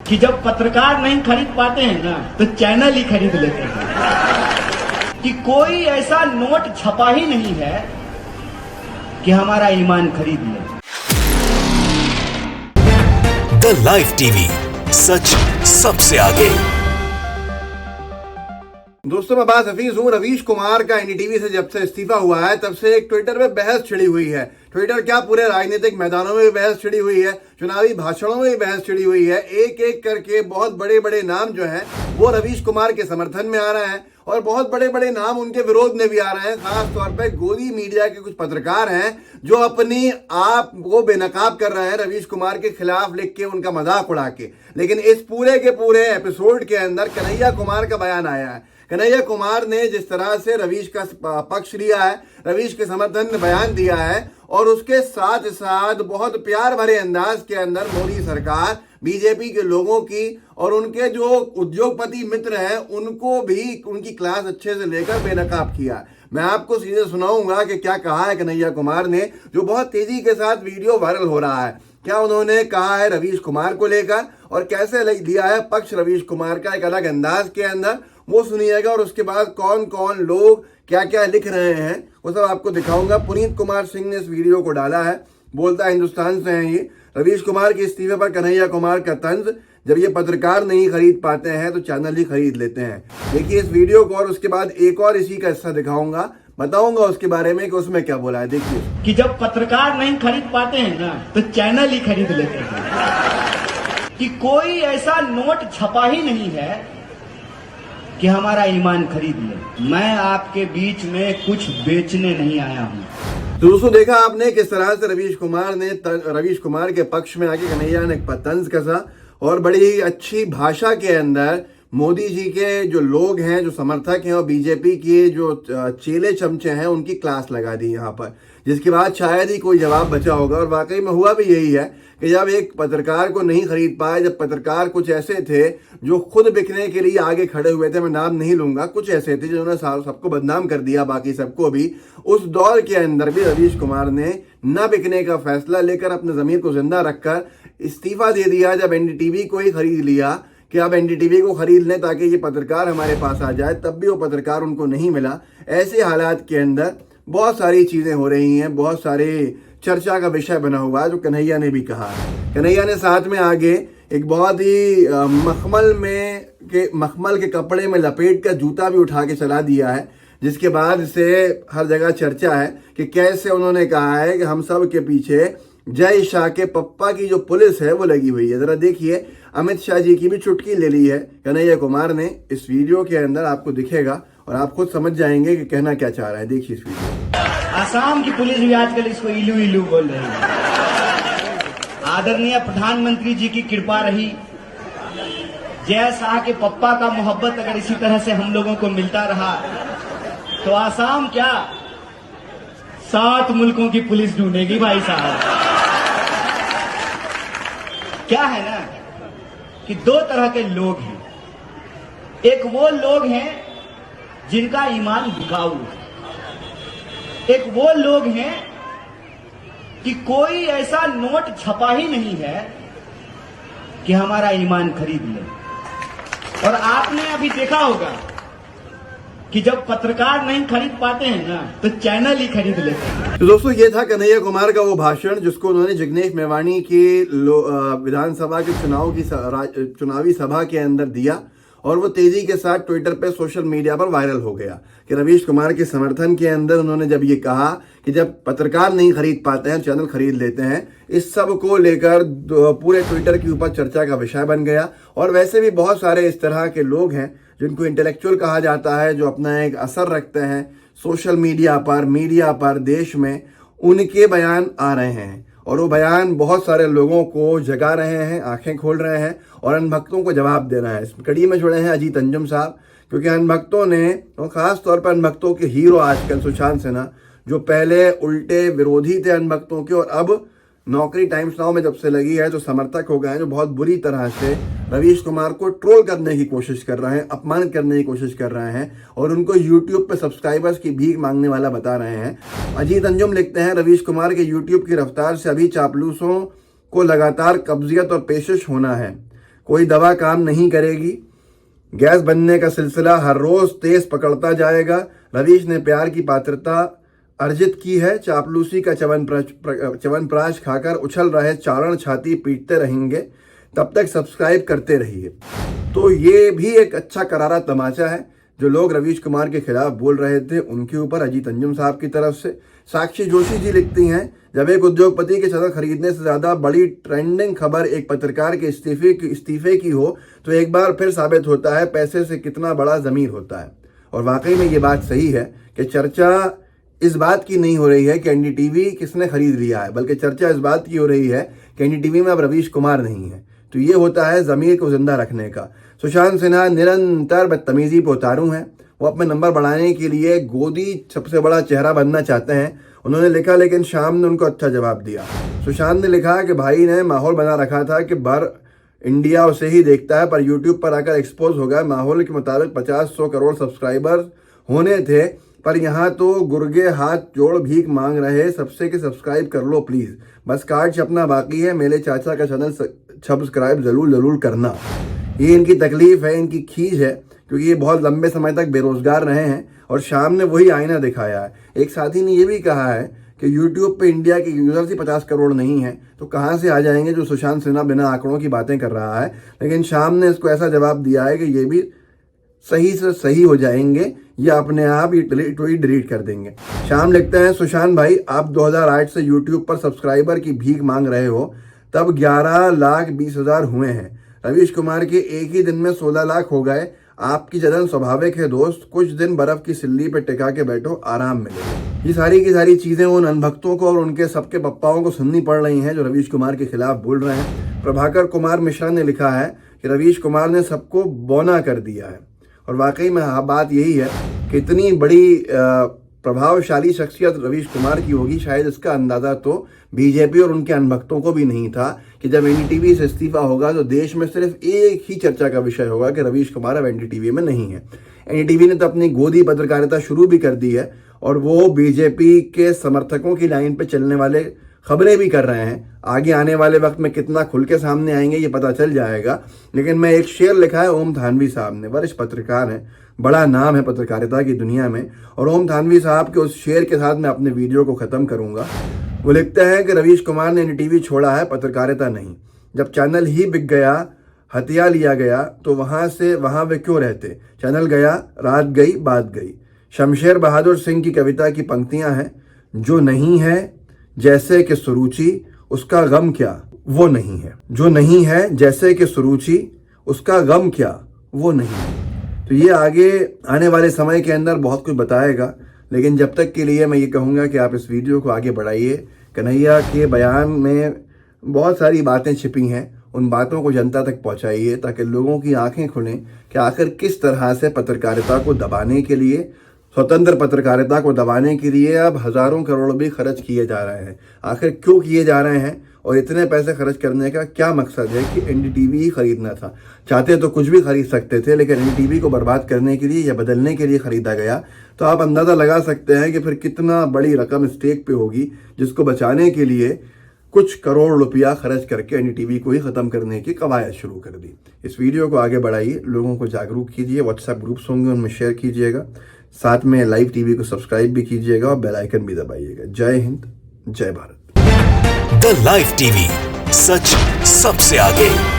कि जब पत्रकार नहीं खरीद पाते हैं ना तो चैनल ही खरीद लेते हैं, कि कोई ऐसा नोट छपा ही नहीं है कि हमारा ईमान खरीद ले। मैं आपके बीच में कुछ बेचने नहीं आया हूं। तो दोस्तों देखा आपने किस तरह से रवीश कुमार के पक्ष में आके कन्हैया ने तंज कसा और बड़ी अच्छी भाषा के अंदर मोदी जी के जो लोग हैं, जो समर्थक हैं और बीजेपी के जो चेले चमचे हैं उनकी क्लास लगा दी यहाँ पर, जिसके बाद शायद ही कोई जवाब बचा होगा। और वाकई में हुआ भी यही है कि जब एक पत्रकार को नहीं खरीद पाए, जब पत्रकार कुछ ऐसे थे जो खुद बिकने के लिए आगे खड़े हुए थे, मैं नाम नहीं लूंगा, कुछ ऐसे थे जिन्होंने सबको बदनाम कर दिया, बाकी सबको भी, उस दौर के अंदर भी रवीश कुमार ने न बिकने का फैसला लेकर अपने जमीर को जिंदा रखकर इस्तीफा दे दिया। जब एनडीटीवी को ही खरीद लिया कि अब एनडीटीवी को खरीद लें ताकि ये पत्रकार हमारे पास आ जाए, तब भी वो पत्रकार उनको नहीं मिला। ऐसे हालात के अंदर बहुत सारी चीजें हो रही हैं, बहुत सारे चर्चा का विषय बना हुआ है, जो कन्हैया ने भी कहा है। कन्हैया ने साथ में आगे एक बहुत ही मखमल के कपड़े में लपेट कर जूता भी उठा के चला दिया है, जिसके बाद से हर जगह चर्चा है कि कैसे उन्होंने कहा है कि हम सब के पीछे जय शाह के पप्पा की जो पुलिस है वो लगी हुई है। जरा देखिए, अमित शाह जी की भी चुटकी ले ली है कन्हैया कुमार ने। इस वीडियो के अंदर आपको दिखेगा और आप खुद समझ जाएंगे कि कहना क्या चाह रहा है। देखिए इस वीडियो। आसाम की पुलिस भी आजकल इसको इलू इलू बोल रही है। आदरणीय प्रधानमंत्री जी की कृपा रही, जय शाह के पप्पा का मोहब्बत अगर इसी तरह से हम लोगों को मिलता रहा तो आसाम क्या 7 मुल्कों की पुलिस ढूंढेगी भाई साहब। क्या है ना कि 2 तरह के लोग हैं। एक वो लोग हैं जिनका ईमान बिकाऊ है, एक वो लोग हैं कि कोई ऐसा नोट छपा ही नहीं है कि हमारा ईमान खरीद ले। और आपने अभी देखा होगा कि जब पत्रकार नहीं खरीद पाते हैं ना तो चैनल ही खरीद लेते हैं। तो दोस्तों ये था कन्हैया कुमार का वो भाषण जिसको उन्होंने जिग्नेश मेवाणी की विधानसभा के चुनावी सभा के अंदर दिया और वो तेजी के साथ ट्विटर पे, सोशल मीडिया पर वायरल हो गया कि रवीश कुमार के समर्थन के अंदर उन्होंने जब ये कहा कि जब पत्रकार नहीं खरीद पाते हैं चैनल खरीद लेते हैं, इस सब को लेकर पूरे ट्विटर के ऊपर चर्चा का विषय बन गया। और वैसे भी बहुत सारे इस तरह के लोग हैं जिनको इंटेलेक्चुअल कहा जाता है, जो अपना एक असर रखते हैं सोशल मीडिया पर, देश में, उनके बयान आ रहे हैं और वो बयान बहुत सारे लोगों को जगा रहे हैं, आंखें खोल रहे हैं और अनभक्तों को जवाब दे रहे हैं। इस कड़ी में जुड़े हैं अजीत अंजुम साहब, क्योंकि अनभक्तों ने, और खास तौर पर अनभक्तों के हीरो आजकल सुशांत सिन्हा, जो पहले उल्टे विरोधी थे अनभक्तों के और अब नौकरी टाइम्स नाउ में जब से लगी है जो समर्थक हो गए हैं, जो बहुत बुरी तरह से रवीश कुमार को ट्रोल करने की कोशिश कर रहे हैं, अपमानित करने की कोशिश कर रहे हैं और उनको यूट्यूब पे सब्सक्राइबर्स की भीख मांगने वाला बता रहे हैं। अजीत अंजुम लिखते हैं, रवीश कुमार के यूट्यूब की रफ्तार से अभी चापलूसों को लगातार कब्जियत और पेशिश होना है। कोई दवा काम नहीं करेगी। गैस बनने का सिलसिला हर रोज तेज पकड़ता जाएगा। रवीश ने प्यार की पात्रता अर्जित की है। चापलूसी का च्यवनप्राश खाकर उछल रहे चारण छाती पीटते रहेंगे। तब तक सब्सक्राइब करते रहिए। तो ये भी एक अच्छा करारा तमाचा है जो लोग रवीश कुमार के खिलाफ बोल रहे थे उनके ऊपर अजीत अंजुम साहब की तरफ से। साक्षी जोशी जी लिखती हैं, जब एक उद्योगपति के चैनल खरीदने से ज्यादा बड़ी ट्रेंडिंग खबर एक पत्रकार के इस्तीफे की हो तो एक बार फिर साबित होता है पैसे से कितना बड़ा ज़मीर होता है। और वाकई में ये बात सही है कि चर्चा इस बात की नहीं हो रही है कि एनडीटीवी किसने खरीद लिया है, बल्कि चर्चा इस बात की हो रही है कि एनडीटीवी में अब रवीश कुमार नहीं है। तो ये होता है ज़मीर को जिंदा रखने का। सुशांत सिन्हा निरंतर बदतमीजी पर उतारू हैं। वो अपने नंबर बढ़ाने के लिए गोदी सबसे बड़ा चेहरा बनना चाहते हैं। उन्होंने लिखा, लेकिन शाम ने उनको अच्छा जवाब दिया। सुशांत ने लिखा कि भाई ने माहौल बना रखा था कि भर इंडिया उसे ही देखता है, पर यूट्यूब पर आकर एक्सपोज हो गया। माहौल के मुताबिक 50-100 करोड़ सब्सक्राइबर्स होने थे, पर यहाँ तो गुर्गे हाथ जोड़ भीख मांग रहे सबसे कि सब्सक्राइब कर लो प्लीज़, बस कार्ड छपना बाकी है। मेरे चाचा का चैनल सब्सक्राइब ज़रूर करना। ये इनकी तकलीफ़ है, इनकी खींच है, क्योंकि ये बहुत लंबे समय तक बेरोजगार रहे हैं और शाम ने वही आईना दिखाया है। एक साथी ने ये भी कहा है कि यूट्यूब पे इंडिया के यूजर्स ही 50 करोड़ नहीं है, तो कहाँ से आ जाएंगे जो सुशांत सिन्हा बिना आंकड़ों की बातें कर रहा है। लेकिन शाम ने इसको ऐसा जवाब दिया है कि ये भी सही से सही हो जाएंगे या अपने आप ये ट्वीट डिलीट कर देंगे। शाम लिखते हैं, सुशांत भाई आप 2008 से यूट्यूब पर सब्सक्राइबर की भीख मांग रहे हो, तब 11,20,000 हुए हैं। रवीश कुमार के एक ही दिन में 16 लाख हो गए। आपकी जलन स्वाभाविक है दोस्त, कुछ दिन बर्फ की सिल्ली पे टिका के बैठो, आराम मिलेगा। ये सारी की सारी चीजें उन अनभक्तों को और उनके सबके पप्पाओं को सुननी पड़ रही हैं जो रवीश कुमार के खिलाफ बोल रहे हैं। प्रभाकर कुमार मिश्रा ने लिखा है कि रवीश कुमार ने सबको बौना कर दिया है। और वाकई में बात यही है कि इतनी बड़ी प्रभावशाली शख्सियत रवीश कुमार की होगी, शायद इसका अंदाजा तो बीजेपी और उनके अनभक्तों को भी नहीं था कि जब एनडीटीवी से इस्तीफा होगा तो देश में सिर्फ एक ही चर्चा का विषय होगा कि रवीश कुमार अब एनडीटीवी में नहीं है। एनडीटीवी ने तो अपनी गोदी पत्रकारिता शुरू भी कर दी है और वो बीजेपी के समर्थकों की लाइन पे चलने वाले खबरें भी कर रहे हैं। आगे आने वाले वक्त में कितना खुल के सामने आएंगे ये पता चल जाएगा। लेकिन मैं एक शेर लिखा है ओम थानवी साहब ने, वरिष्ठ पत्रकार हैं, बड़ा नाम है पत्रकारिता की दुनिया में, और ओम थानवी साहब के उस शेर के साथ मैं अपने वीडियो को ख़त्म करूंगा। वो लिखते हैं कि रवीश कुमार ने एनडीटीवी छोड़ा है, पत्रकारिता नहीं। जब चैनल ही बिक गया, हथिया लिया गया, तो वहाँ वे क्यों रहते। चैनल गया, रात गई, बात गई। शमशेर बहादुर सिंह की कविता की पंक्तियां हैं, जो नहीं है जैसे कि सुरुचि उसका गम क्या वो नहीं है। जो नहीं है जैसे कि सुरुचि उसका गम क्या वो नहीं है। तो ये आगे आने वाले समय के अंदर बहुत कुछ बताएगा, लेकिन जब तक के लिए मैं ये कहूँगा कि आप इस वीडियो को आगे बढ़ाइए। कन्हैया के बयान में बहुत सारी बातें छिपी हैं, उन बातों को जनता तक पहुँचाइए ताकि लोगों की आंखें खुलें कि आखिर किस तरह से पत्रकारिता को दबाने के लिए, स्वतंत्र पत्रकारिता को दबाने के लिए अब हजारों करोड़ भी खर्च किए जा रहे हैं। आखिर क्यों किए जा रहे हैं और इतने पैसे खर्च करने का क्या मकसद है कि एनडीटीवी ही खरीदना था। चाहते तो कुछ भी खरीद सकते थे, लेकिन एनडीटीवी को बर्बाद करने के लिए या बदलने के लिए खरीदा गया। तो आप अंदाज़ा लगा सकते हैं कि फिर कितना बड़ी रकम स्टेक पे होगी, जिसको बचाने के लिए कुछ करोड़ रुपया खर्च करके एनडीटीवी को ही ख़त्म करने की कवायद शुरू कर दी। इस वीडियो को आगे बढ़ाइए, लोगों को जागरूक कीजिए, व्हाट्सएप ग्रुप्स होंगे उनमें शेयर कीजिएगा, साथ में लाइव टीवी को सब्सक्राइब भी कीजिएगा और बेल आइकन भी दबाइएगा। जय हिंद, जय भारत। द लाइव टीवी, सच सबसे आगे।